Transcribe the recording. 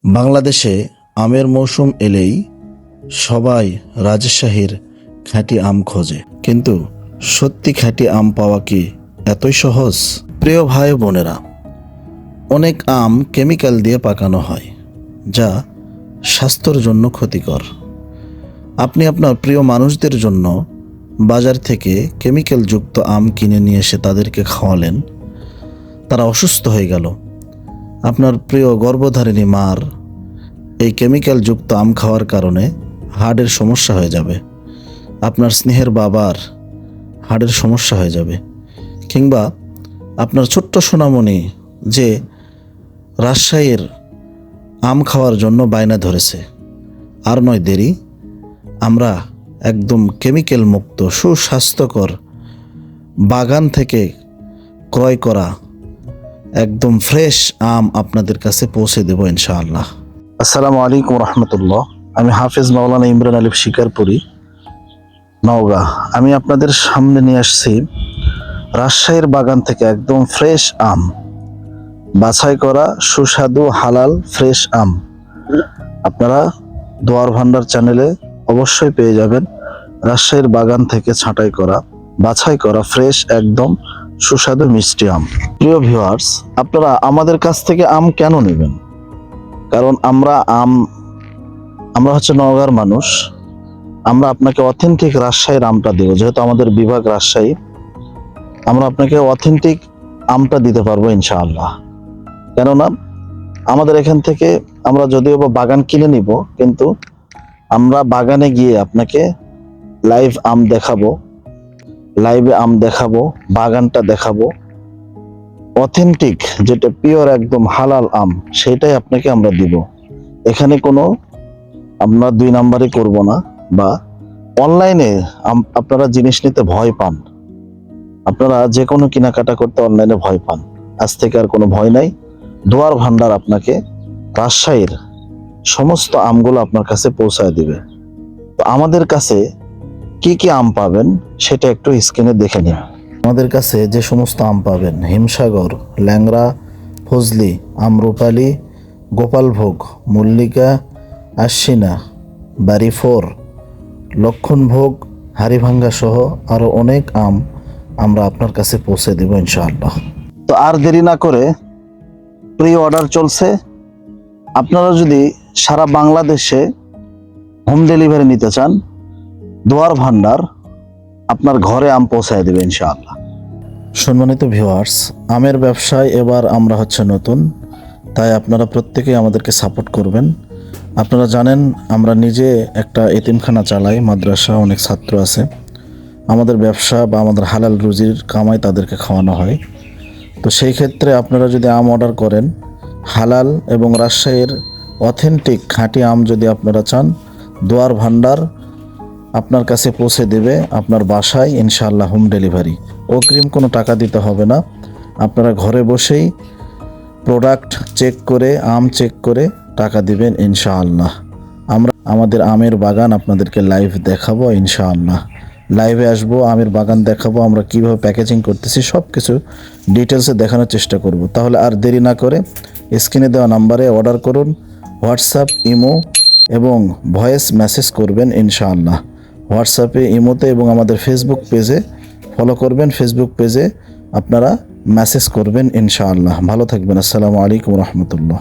বাংলাদেশে আমের মৌসুম এলেই সবাই রাজশাহীর খাঁটি আম খোঁজে, কিন্তু সত্যি খাঁটি আম পাওয়া কি এতই সহজ? প্রিয় ভাই বোনেরা, অনেক আম কেমিক্যাল দিয়ে পাকানো হয়, যা স্বাস্থ্যের জন্য ক্ষতিকর। আপনি আপনার প্রিয় মানুষদের জন্য বাজার থেকে কেমিক্যালযুক্ত আম কিনে নিয়ে এসে তাদেরকে খাওয়ালেন, তারা অসুস্থ হয়ে গেল। আপনার প্রিয় গর্ভধারিণী মার এই কেমিক্যালযুক্ত আম খাওয়ার কারণে হার্টের সমস্যা হয়ে যাবে। আপনার স্নেহের বাবার হার্টের সমস্যা হয়ে যাবে। কিংবা আপনার ছোট্ট সোনামণি যে রাজশাহীর আম খাওয়ার জন্য বায়না ধরেছে, আর নয় দেরি, আমরা একদম কেমিক্যাল মুক্ত সুস্বাস্থ্যকর বাগান থেকে ক্রয় করা একদম ফ্রেশ আম আপনাদের কাছে পৌঁছে দেব ইনশাআল্লাহ। আসসালামু আলাইকুম রহমতুল্লাহ। আমি হাফেজ মাওলানা ইমরান আলিফ শিকারপুরি, নওগাঁ। আমি আপনাদের সামনে নিয়ে আসছি রাজশাহীর বাগান থেকে একদম ফ্রেশ আম, বাছাই করা সুস্বাদু হালাল ফ্রেশ আম। আপনারা দোয়ার ভান্ডার চ্যানেলে অবশ্যই পেয়ে যাবেন রাজশাহীর বাগান থেকে ছাঁটাই করা, বাছাই করা ফ্রেশ একদম সুস্বাদু মিষ্টি আম। প্রিয় ভিউয়ার্স, আপনারা আমাদের কাছ থেকে আম কেন নেবেন? কারণ আমরা হচ্ছে নওগাঁর মানুষ। আমরা আপনাকে অথেন্টিক রাজশাহীর আমটা দেবো, যেহেতু আমাদের বিভাগ রাজশাহী, আমরা আপনাকে অথেন্টিক আমটা দিতে পারবো ইনশাআল্লাহ। কেননা আমাদের এখান থেকে আমরা যদিও বা বাগান কিনে নিব, কিন্তু আমরা বাগানে গিয়ে আপনাকে লাইভে আম দেখাবো, বাগানটা দেখাবো, অথেন্টিক যেটা পিওর একদম হালাল আম, সেটাই আপনাকে আমরা দিব। এখানে কোনো আমরা দুই নাম্বারই করব না, বা অনলাইনে আপনারা জিনিস নিতে ভয় পান, আপনারা যে কোনো কেনাকাটা করতে অনলাইনে ভয় পান, আজ থেকে আর কোনো ভয় নাই। দোয়ার ভান্ডার আপনাকে রাজশাহীর সমস্ত আমগুলো আপনার কাছে পৌঁছায় দিবে। তো আমাদের কাছে কি কি আম পাবেন সেটা একটু স্ক্রিনে দেখে নিন। আমাদের কাছে যে সমস্ত আম পাবেন: হিমসাগর, ল্যাংড়া, ফজলি, আম্রপালি, গোপালভোগ, মল্লিকা, আশ্বিনা, বাড়িফোর, লক্ষণভোগ, হাড়িভাঙ্গা সহ আরো অনেক আম আমরা আপনার কাছে পৌঁছে দেব ইনশাআল্লাহ। তো আর দেরি না করে, প্রি অর্ডার চলছে। আপনারা যদি সারা বাংলাদেশে হোম ডেলিভারি নিতে চান, দোয়ার ভান্ডার আপনার ঘরে আম পৌঁছায় দেবে ইনশাআল্লাহ। সম্মানিত ভিউয়ার্স, আমের ব্যবসায় এবার আমরা হচ্ছে নতুন, তাই আপনারা প্রত্যেকেই আমাদেরকে সাপোর্ট করবেন। আপনারা জানেন আমরা নিজে একটা এতিমখানা চালাই, মাদ্রাসা, অনেক ছাত্র আছে। আমাদের ব্যবসা বা আমাদের হালাল রুজির কামাই তাদেরকে খাওয়ানো হয়। তো সেই ক্ষেত্রে আপনারা যদি আম অর্ডার করেন, হালাল এবং রাজশাহীর অথেন্টিক খাঁটি আম যদি আপনারা চান, দোয়ার ভান্ডার আপনার কাছে পৌঁছে দেবে আপনার বাসায় ইনশাআল্লাহ, হোম ডেলিভারি। অগ্রিম কোনো টাকা দিতে হবে না, আপনারা ঘরে বসেই প্রোডাক্ট চেক করে, আম চেক করে টাকা দিবেন ইনশাআল্লাহ। আমরা আমাদের আমের বাগান আপনাদেরকে লাইভ দেখাবো ইনশাআল্লাহ। লাইভে আসবো, আমের বাগান দেখাবো, আমরা কিভাবে প্যাকেজিং করতেছি সব কিছু ডিটেলসে দেখানোর চেষ্টা করব। তাহলে আর দেরি না করে স্ক্রিনে দেওয়া নাম্বারে অর্ডার করুন। হোয়াটসঅ্যাপ, ইমো এবং ভয়েস মেসেজ করবেন ইনশাআল্লাহ। হোয়াটসঅ্যাপে, ইমোতে এবং আমাদের ফেসবুক পেজে ফলো করবেন। ফেসবুক পেজে আপনারা মেসেজ করবেন ইনশাআল্লাহ। ভালো থাকবেন। আসসালামু আলাইকুম রহমতুল্লাহ।